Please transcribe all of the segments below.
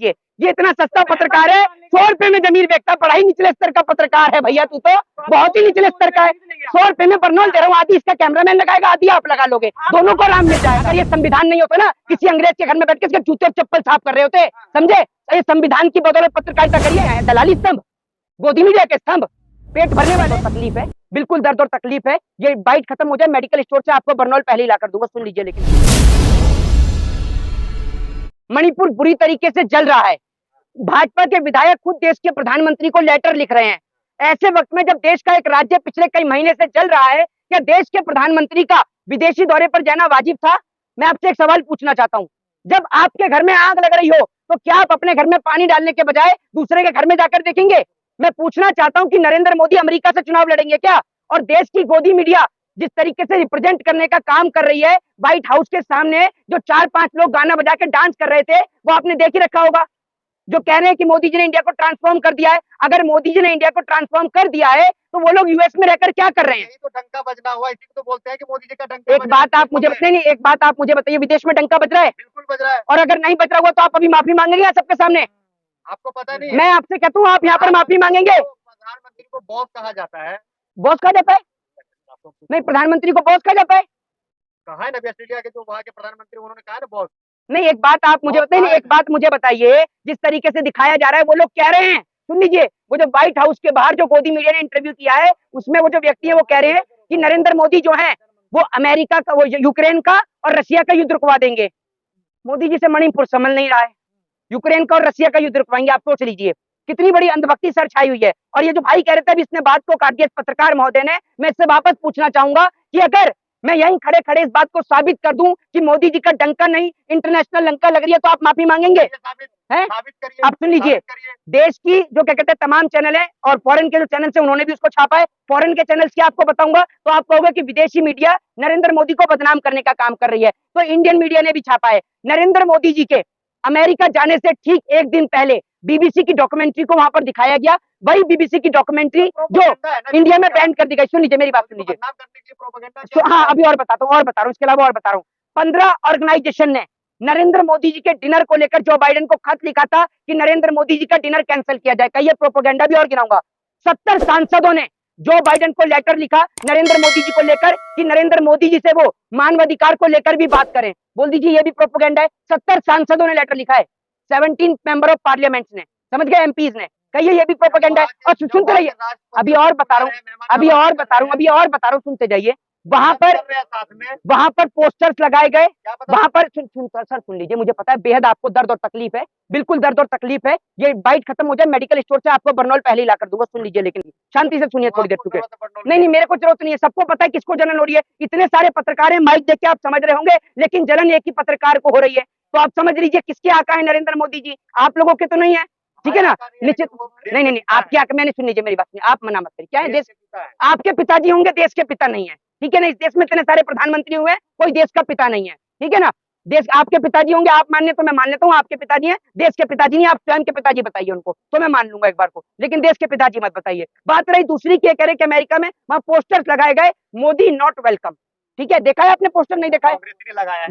लीजिए, ये इतना सस्ता पत्रकार है, 100 रुपए में जमीन बेचता, बड़ा ही निचले स्तर का पत्रकार है भैया, तू तो बहुत ही निचले स्तर का है। 100 रुपए में बर्नौल दे रहा हूँ, आधी इसका कैमरामैन लगाएगा, आधी आप लगा लोगे, दोनों को आराम मिल जाएगा। अगर ये संविधान नहीं होता ना, किसी अंग्रेज के घर में बैठ के इसके जूते और चप्पल साफ कर रहे होते, समझे? ये संविधान की बदौलत पत्रकारिता करिए, दलाली स्तंभ, गोदी मीडिया के स्तंभ, पेट भरने वाले तकलीफ है, बिल्कुल दर्द और तकलीफ है। ये बाइट खत्म हो जाए, मेडिकल स्टोर से आपको बर्नौल पहले ही ला कर दूंगा, सुन लीजिए। लेकिन मणिपुर बुरी तरीके से जल रहा है, भाजपा के विधायक खुद देश के प्रधानमंत्री को लेटर लिख रहे हैं। ऐसे वक्त में जब देश का एक राज्य पिछले कई महीने से जल रहा है, क्या देश के प्रधानमंत्री का विदेशी दौरे पर जाना वाजिब था? मैं आपसे एक सवाल पूछना चाहता हूं, जब आपके घर में आग लग रही हो तो क्या आप अपने घर में पानी डालने के बजाय दूसरे के घर में जाकर देखेंगे? मैं पूछना चाहता हूं कि नरेंद्र मोदी अमेरिका से चुनाव लड़ेंगे क्या? और देश की गोदी मीडिया जिस तरीके से रिप्रेजेंट करने का काम कर रही है, व्हाइट हाउस के सामने जो 4-5 लोग गाना बजा के डांस कर रहे थे, वो आपने देख ही रखा होगा, जो कह रहे हैं कि मोदी जी ने इंडिया को ट्रांसफॉर्म कर दिया है। अगर मोदी जी ने इंडिया को ट्रांसफॉर्म कर दिया है तो वो लोग यूएस में रहकर क्या कर रहे हैं? तो डंका बजना हुआ, इसी को तो बोलते हैं कि मोदी जी का डंका। एक बात आप मुझे नहीं, एक बात आप मुझे बताइए, विदेश में डंका बज रहा है? बिल्कुल बज रहा है। और अगर नहीं बज रहा हुआ तो आप अभी माफी मांगेंगे सबके सामने? आपको पता नहीं? मैं आपसे कहता हूँ, आप यहाँ पर माफी मांगेंगे? प्रधानमंत्री को बॉस कहा जाता है। बॉस कहा जाता है? नहीं, प्रधानमंत्री को बॉस कहा जाता है? कहा है ना, ऑस्ट्रेलिया के जो वहाँ के प्रधानमंत्री, उन्होंने कहा ना बॉस। नहीं, एक बात आप मुझे बताइए, एक बात मुझे बताइए, जिस तरीके से दिखाया जा रहा है, वो लोग कह रहे हैं, सुन लीजिए, वो जो व्हाइट हाउस के बाहर जो गोदी मीडिया ने इंटरव्यू किया है, उसमें वो जो व्यक्ति है वो कह रहे हैं कि नरेंद्र मोदी जो है वो अमेरिका का, वो यूक्रेन का और रशिया का युद्ध रुकवा देंगे। मोदी जी से मणिपुर समझ नहीं रहा है, यूक्रेन का और रशिया का युद्ध रुकवाएंगे। आप सोच लीजिए कितनी बड़ी अंधभक्ति सर छाई हुई है। और ये जो भाई कह रहे थे, अभी इसने बात को काट दिया पत्रकार महोदय ने, मैं इससे वापस पूछना चाहूंगा कि अगर मैं यहीं खड़े खड़े इस बात को साबित कर दूं कि मोदी जी का डंका नहीं इंटरनेशनल लंका लग रही है, तो आप माफी मांगेंगे? हैं? आप सुन लीजिए, देश की जो क्या कहते हैं तमाम चैनल है और फॉरेन के जो चैनल है उन्होंने भी उसको छापा है। फॉरेन के चैनल्स की आपको बताऊंगा तो आप कहोगे कि विदेशी मीडिया नरेंद्र मोदी को बदनाम करने का काम कर रही है, तो इंडियन मीडिया ने भी छापा है। नरेंद्र मोदी जी के अमेरिका जाने से ठीक एक दिन पहले बीबीसी की डॉक्यूमेंट्री को वहां पर दिखाया गया, वही बीबीसी की डॉक्यूमेंट्री जो इंडिया में बैन कर दी गई। सुन लीजिए, मेरी बात सुन लीजिए। हाँ, अभी और बताता हूँ, इसके अलावा और बता रहा हूँ। 15 ऑर्गेनाइजेशन ने नरेंद्र मोदी जी के डिनर को लेकर जो बाइडेन को खत लिखा था कि नरेंद्र मोदी जी का डिनर कैंसिल किया जाए, कहिए प्रोपेगेंडा भी और गिनाऊंगा। 70 सांसदों ने जो बाइडेन को लेटर लिखा नरेंद्र मोदी जी को लेकर कि नरेंद्र मोदी जी से वो मानवाधिकार को लेकर भी बात करें, बोल दीजिए ये भी प्रोपेगेंडा है। 70 सांसदों ने लेटर लिखा है, 17 मेंबर ऑफ पार्लियामेंट ने, समझ गए, एमपीज ने, कहिए ये भी प्रोपेगेंडा है। और सुनते रहिए, अभी और बता रहा हूँ, सुनते जाइए। वहां पर पोस्टर्स लगाए गए, वहां पर सर सुन लीजिए, मुझे पता है बेहद आपको दर्द और तकलीफ है, बिल्कुल दर्द और तकलीफ है। ये बाइट खत्म हो जाए, मेडिकल स्टोर से आपको बर्नौल पहले ही ला कर दूंगा, सुन लीजिए। लेकिन शांति से सुनिए थोड़ी देर, चुके नहीं, मेरे को जरूरत नहीं है, सबको पता है किसको जलन हो रही है। इतने सारे पत्रकार हैं, माइक देख के आप समझ रहे होंगे, लेकिन जलन एक ही पत्रकार को हो रही है। तो आप समझ लीजिए किसके आका है नरेंद्र मोदी जी, आप लोगों के तो नहीं है, ठीक है ना? निश्चित नहीं, आपके आका, मैंने सुन लीजिए मेरी बात, आप मना मत करिए। क्या है, देश आपके पिताजी होंगे, देश के पिता नहीं है, ठीक है ना? इस देश में इतने सारे प्रधानमंत्री हुए, कोई देश का पिता नहीं है, ठीक है ना? देश आपके पिताजी होंगे, आप मानने तो मैं मान लेता हूँ, आपके पिताजी हैं, देश के पिताजी नहीं, आप स्वयं के पिताजी बताइए उनको, तो मैं मान लूंगा एक बार को, लेकिन देश के पिताजी मत बताइए। बात रही दूसरी की, कह रहे कि अमेरिका में वहां पोस्टर्स लगाए गए, मोदी नॉट वेलकम, ठीक है? देखा है आपने पोस्टर? नहीं देखा है?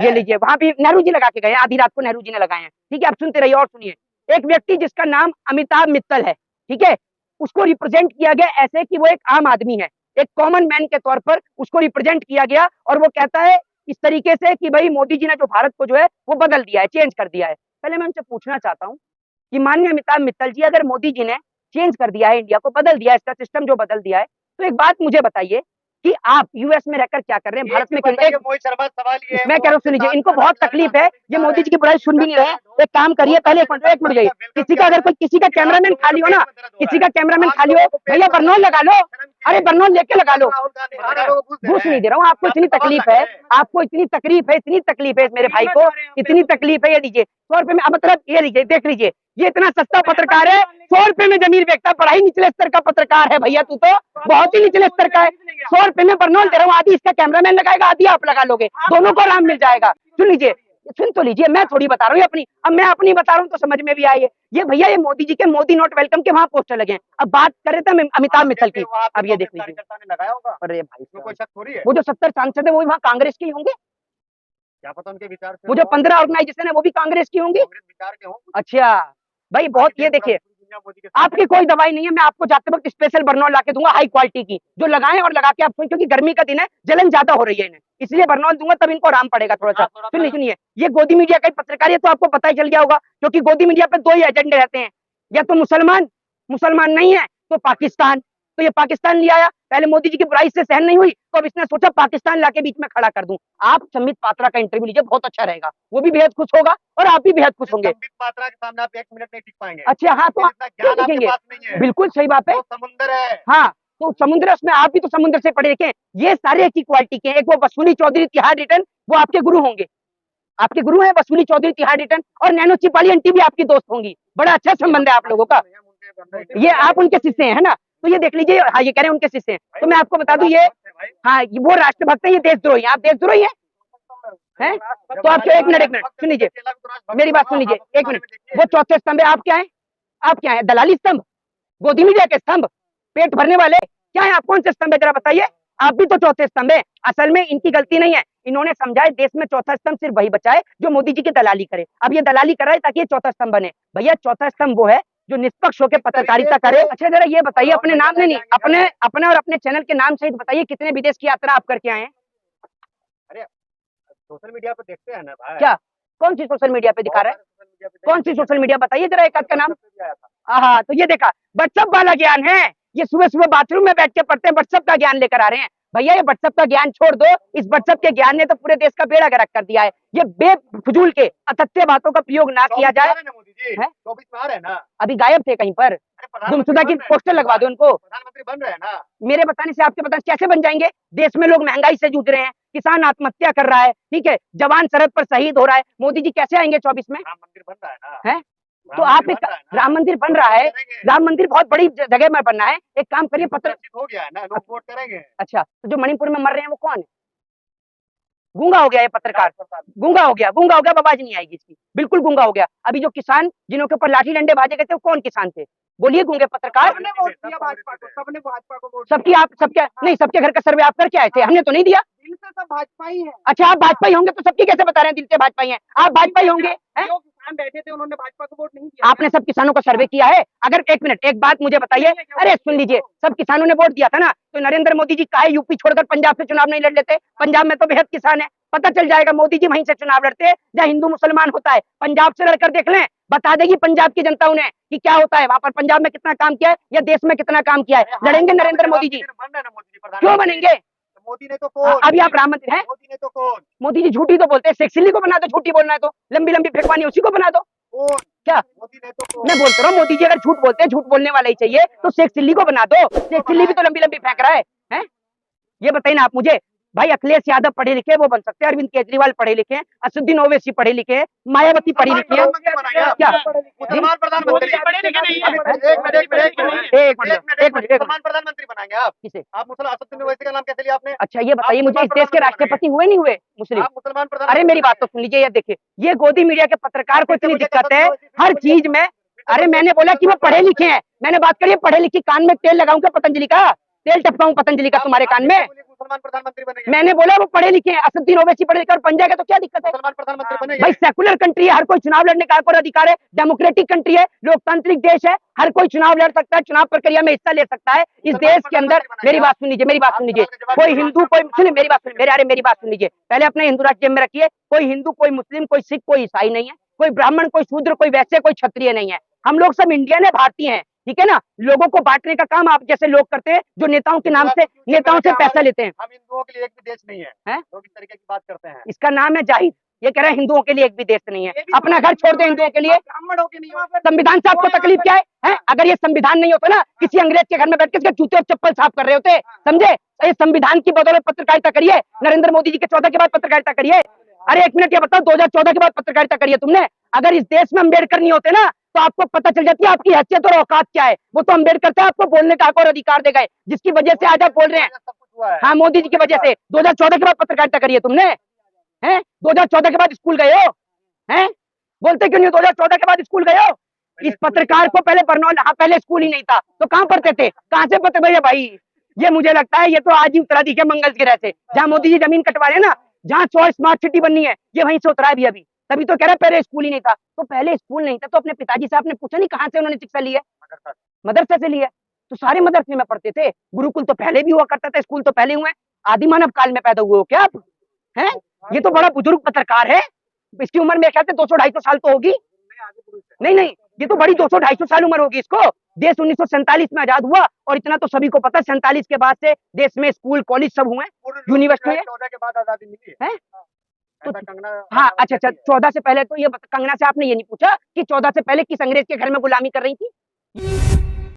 ये लीजिए, वहां भी नेहरू जी लगा के गए, आधी रात को नेहरू जी ने लगाए हैं, ठीक है? आप सुनते रहिए और सुनिए। एक व्यक्ति जिसका नाम अमिताभ मित्तल है, ठीक है, उसको रिप्रेजेंट किया गया ऐसे कि वो एक आम आदमी है, एक कॉमन मैन के तौर पर उसको रिप्रेजेंट किया गया, और वो कहता है इस तरीके से कि भाई मोदी जी ने जो भारत को जो है वो बदल दिया है, चेंज कर दिया है। पहले मैं उनसे पूछना चाहता हूँ कि माननीय अमिताभ मित्तल जी, अगर मोदी जी ने चेंज कर दिया है, इंडिया को बदल दिया है, इसका सिस्टम जो बदल दिया है, तो एक बात मुझे बताइए कि आप यूएस में रहकर क्या कर रहे हैं, भारत में क्यों? मैं कह रहा हूँ, सुनिए, इनको बहुत तकलीफ है, ये मोदी जी की बुराई सुन भी नहीं रहे। एक काम करिए, पहले एक मिनट जाइए, किसी का अगर कोई किसी का कैमरामैन खाली हो ना, किसी का कैमरामैन खाली हो, भैया बर्नौल लगा लो, अरे बर्नौल लेके लगा लो। घूस नहीं दे रहा हूँ, आपको इतनी तकलीफ है, इतनी तकलीफ है मेरे भाई को, इतनी तकलीफ है। ये लीजिए 100 रुपए में, मतलब ये लीजिए, देख लीजिए, ये इतना सस्ता पत्रकार है, 100 रुपए में जमीन बेचता, बड़ा ही निचले स्तर का पत्रकार है भैया, तू तो बहुत ही निचले स्तर का है। 100 रुपए में बर्नौल दे रहा हूँ, आधी इसका कैमरामैन लगाएगा, आधी आप लगा लोगे, दोनों को आराम मिल जाएगा। सुन लीजिए, सुन तो लीजिए, मैं थोड़ी बता रहा हूँ अपनी, अब मैं अपनी बता रहा हूँ तो समझ में भी आई है। ये भैया, ये मोदी जी के मोदी नॉट वेलकम के वहां पोस्टर लगे हैं। अब बात कर रहे थे अमिताभ मित्तल की, अब ये देख लीजिए, अरे भाई, वो जो 70 सांसद है वो वहाँ कांग्रेस के ही होंगे, क्या पता उनके विचार से। वो जो 15 ऑर्गेनाइजेशन है वो भी कांग्रेस की होंगी, अच्छा, भाई बहुत, ये देखिए दुनिया मोदी के साथ आपकी कोई दवाई नहीं है, मैं आपको जाते वक्त स्पेशल बर्नॉल ला के दूंगा हाई क्वालिटी की, जो लगाएं और लगा के आप सोएं, क्योंकि गर्मी का दिन है, जलन ज्यादा हो रही है इन्हें, इसलिए बर्नॉल दूंगा, तब इनको आराम पड़ेगा थोड़ा सा। सुनिए सुनिए, ये गोदी मीडिया का पत्रकार है, तो आपको पता ही चल गया होगा, क्योंकि गोदी मीडिया पे दो ही एजेंडे रहते हैं, या तो मुसलमान, मुसलमान नहीं है तो पाकिस्तान। तो ये पाकिस्तान ले आया, पहले मोदी जी की बुराई से सहन नहीं हुई, तो अब इसने सोचा पाकिस्तान लाके बीच में खड़ा कर दूं। आप संबित पात्रा का इंटरव्यू लीजिए, बहुत अच्छा रहेगा, वो भी बेहद खुश होगा और आप भी बेहद खुश होंगे। संबित पात्रा के सामने आप 1 मिनट नहीं टिक पाएंगे। अच्छा हाँ, तो इतना ज्ञान आपके देखेंगे, पास नहीं है। बिल्कुल सही बात है, वो समुंदर है। हाँ तो समुद्र है, उसमें आप भी तो समुद्र से पढ़े लिखे हैं। ये सारे एक ही क्वालिटी के हैं, एक वो वसूली चौधरी तिहाड़ रिटर्न, वो आपके गुरु होंगे, आपके गुरु हैं वसूली चौधरी तिहाड़ रिटर्न, और नैनो चिप वाली आंटी भी आपकी दोस्त होंगी, बड़ा अच्छा संबंध है आप लोगों का, ये आप उनके शिष्य हैं, है ना। तो ये देख लीजिए, हाँ ये कह रहे हैं उनके शिष्य हैं, तो मैं आपको बता दूं ये, हाँ वो राष्ट्रभक्त है, ये देशद्रोही है, आप देशद्रोही हैं? तो आप क्यों, एक मिनट सुन लीजिए, मेरी बात सुन लीजिए, एक मिनट, वो चौथे स्तंभ है, आप क्या है, आप क्या है, दलाली स्तंभ, गोदी मीडिया के स्तंभ, पेट भरने वाले, क्या है आप, कौन से स्तंभ है जरा बताइए, आप भी तो चौथे स्तंभ है। असल में इनकी गलती नहीं है, इन्होंने समझा है देश में चौथा स्तंभ सिर्फ वही बचा है जो मोदी जी की दलाली करे, अब ये दलाली कर रहा है ताकि ये चौथा स्तंभ बने। भैया चौथा स्तंभ वो है जो निष्पक्ष होकर पत्रकारिता करे। अच्छा जरा ये बताइए, अपने नाम नहीं, अपने अपने और अपने चैनल के नाम सहित बताइए, कितने विदेश की यात्रा आप करके आए हैं? अरे सोशल मीडिया पे देखते हैं ना भाई। क्या, कौन सी सोशल मीडिया पे दिखा रहा है, कौन सी सोशल मीडिया बताइए जरा एक आध का नाम। हाँ तो ये देखा, व्हाट्सएप वाला ज्ञान है, ये सुबह सुबह बाथरूम में बैठ के पढ़ते हैं, व्हाट्सएप का ज्ञान लेकर आ रहे हैं। भैया ये व्हाट्सएप का ज्ञान छोड़ दो, इस व्हाट्सएप के ज्ञान ने तो पूरे देश का बेड़ा गर्क कर दिया है। ये बेफजूल के अतथ्य बातों का प्रयोग ना किया जाए। मोदी जी 24 में आ रहे हैं ना, अभी गायब थे कहीं पर, गुमशुदा की पोस्टर लगवा दो उनको। प्रधानमंत्री बन रहे हैं ना, मेरे बताने से आपके बताने से कैसे बन जाएंगे? देश में लोग महंगाई से जूझ रहे हैं, किसान आत्महत्या कर रहा है, ठीक है, जवान सरहद पर शहीद हो रहा है, मोदी जी कैसे आएंगे 24 में? राम मंदिर बन रहा है ना, है तो आप एक, राम मंदिर बन रहा है, राम मंदिर बहुत बड़ी जगह में बनना है, एक काम करिए पत्र हो गया है ना, लोग वोट करेंगे। अच्छा तो जो मणिपुर में मर रहे हैं वो कौन है? गूंगा हो गया ये पत्रकार, गूंगा हो गया, गूंगा हो गया, आवाज नहीं आएगी इसकी, बिल्कुल गूंगा हो गया। अभी जो किसान जिनों के ऊपर लाठी डंडे भाजे गए थे वो कौन किसान थे? बोलिए गूंगे पत्रकार। सबने वोट दिया भाजपा को, सबने भाजपा को वोट सबकी आप सबके नहीं, सबके घर का सर्वे आप करके आए थे, हमने तो नहीं दिया। दिल से सब भाजपा ही है। अच्छा आप भाजपा ही होंगे तो सबकी कैसे बता रहे हैं दिल से भाजपा ही हैं? आप भाजपा ही होंगे हैं? जो किसान बैठे थे उन्होंने भाजपा को वोट नहीं दिया। आपने सब किसानों का सर्वे किया है? अगर एक मिनट एक बात मुझे बताइए, अरे सुन लीजिए, सब किसानों ने वोट दिया था ना, तो नरेंद्र मोदी जी काहे यूपी छोड़कर पंजाब से चुनाव नहीं लड़ लेते? पंजाब में तो बेहद किसान है, पता चल जाएगा, मोदी जी वहीं से चुनाव लड़ते हैं जहाँ हिंदू मुसलमान होता है। पंजाब से लड़कर देख लें, बता देगी पंजाब की जनता उन्हें कि क्या होता है वहां पर, पंजाब में कितना काम किया है या देश में कितना काम किया है। लड़ेंगे नरेंद्र मोदी जी, क्यों बनेंगे? मोदी ने तो कौन, अभी आप राम मंदिर है, मोदी ने तो कौन, मोदी जी झूठी तो बोलते हैं, शेख चिल्ली को बना दो, झूठी बोलना है तो, लंबी लंबी फेंकवानी उसी को बना दो। कौन क्या मोदी ने तो कौन, मैं बोलता रहा हूँ, मोदी जी अगर झूठ बोलते हैं, झूठ बोलने वाला ही चाहिए, तो शेख चिल्ली को बना दो, शेख चिल्ली भी तो लंबी लंबी फेंक रहा है? ये बताइए ना आप मुझे। भाई अखिलेश यादव पढ़े लिखे वो बन सकते हैं, अरविंद केजरीवाल पढ़े लिखे हैं, असदुद्दीन ओवैसी पढ़े लिखे हैं, मायावती पढ़ी लिखी है, क्या मुसलमान प्रधानमंत्री पढ़े लिखे नहीं है। एक मिनट मुसलमान प्रधानमंत्री बनाएंगे आप? किसे? आप मुसलमान असदुद्दीन ओवैसी का नाम कैसे लिया आपने? अच्छा ये बताइए मुझे, इस देश के राष्ट्रपति हुए नहीं हुए मुस्लिम? आप मुसलमान प्रधानमंत्री, अरे मेरी बात तो सुन लीजिए, ये देखिए, ये गोदी मीडिया के पत्रकार को इतनी दिक्कत है हर चीज में। अरे मैंने बोला कि वो पढ़े लिखे हैं, मैंने बात करी पढ़े लिखे, कान में तेल लगाऊं क्या पतंजलि का, तेल टपकाऊं पतंजलि का तुम्हारे कान में? मुसलमान प्रधानमंत्री बनेंगे। मैंने बोला वो पढ़े लिखे हैं, असदुद्दीन ओवैसी पढ़े लिखे और बन जाएगा तो क्या दिक्कत है? मुसलमान प्रधानमंत्री बनेंगे। भाई सेकुलर कंट्री है, हर कोई चुनाव लड़ने का और अधिकार है, डेमोक्रेटिक कंट्री है, लोकतांत्रिक देश है, हर कोई चुनाव लड़ सकता है, चुनाव प्रक्रिया में हिस्सा ले सकता है। इस देश के अंदर मेरी बात सुन लीजिए, मेरी बात सुन लीजिए, कोई हिंदू कोई सुनिए, मेरी बात सुनिए, मेरी बात सुन लीजिए, पहले अपने हिंदू राष्ट्र जेब में रखिए। कोई हिंदू कोई मुस्लिम कोई सिख कोई ईसाई नहीं है, कोई ब्राह्मण कोई शूद्र कोई वैश्य कोई क्षत्रिय नहीं है, हम लोग सब इंडियन है, भारतीय हैं, ठीक है ना। लोगों को बांटने का काम आप जैसे लोग करते हैं जो नेताओं के नाम से, नेताओं से पैसा लेते हैं। हम हिंदुओं के लिए एक भी देश नहीं है, लोग इस तरीके की बात करते हैं। इसका नाम है जाहिद, ये कह रहे हैं हिंदुओं के लिए एक भी देश नहीं है, अपना घर छोड़ दे हिंदुओं के लिए। ब्राह्मणों के लिए संविधान से आपको तकलीफ क्या है? अगर ये संविधान नहीं होता ना, किसी अंग्रेज के घर में बैठ के इसके जूते और चप्पल साफ कर रहे होते, समझे? इस संविधान की बदौलत पत्रकारिता करिए, नरेंद्र मोदी जी के 14 के बाद पत्रकारिता करिए। अरे एक मिनट ये बताओ, 2014 के बाद पत्रकारिता करिए तुमने? अगर इस देश में अम्बेडकर नहीं होते ना तो आपको पता चल जाती है आपकी हैसियत और औकात क्या है। वो तो अम्बेडकर से आपको बोलने का हक और अधिकार दे गए, जिसकी वजह से आज आप बोल रहे हैं। हाँ मोदी जी की वजह से 2014 के बाद पत्रकारिता करिए तुमने, हैं? 2014 के बाद स्कूल गए हो, हैं? बोलते क्यों नहीं हो 2014 के बाद स्कूल गए हो? इस पत्रकार को पहले बरनौल, हाँ पहले स्कूल ही नहीं था तो कहाँ पढ़ते थे, कहाँ से पढ़ते भैया? भाई ये मुझे लगता है ये तो आज ही उतरा दिखे मंगल ग्रह से, जहाँ मोदी जी जमीन कटवा रहे हैं ना, जहाँ 100 स्मार्ट सिटी बननी है, ये वहीं से उतरा है भी अभी, तभी तो कह रहा है पहले स्कूल ही नहीं था। तो पहले स्कूल नहीं था तो अपने पिताजी से आपने पूछा नहीं कहाँ से उन्होंने शिक्षा ली है? मदरसा मदरसे से ली है। तो सारे मदरसे में पढ़ते थे। गुरुकुल तो पहले भी हुआ करता था, स्कूल तो पहले हुए हैं। आदि मानव काल में पैदा हुए हो क्या आप? हैं? ये तो बड़ा बुजुर्ग पत्रकार है। इसकी उम्र मेरे ख्याल से 200-250 साल तो होगी। नहीं, नहीं, ये तो बड़ी 200-250 साल उम्र होगी इसको। देश 1947 में आजाद हुआ और इतना तो सभी को पता है 47 के बाद से देश में स्कूल, कॉलेज सब हुए हैं, यूनिवर्सिटी है। 14 के बाद आजादी मिली है। हैं? तो ऐसा कंगना हाँ, रनावत अच्छा, कहती है। 14 से पहले तो ये कंगना से आपने ये नहीं पूछा कि 14 से पहले किस अंग्रेज के घर में गुलामी कर रही थी?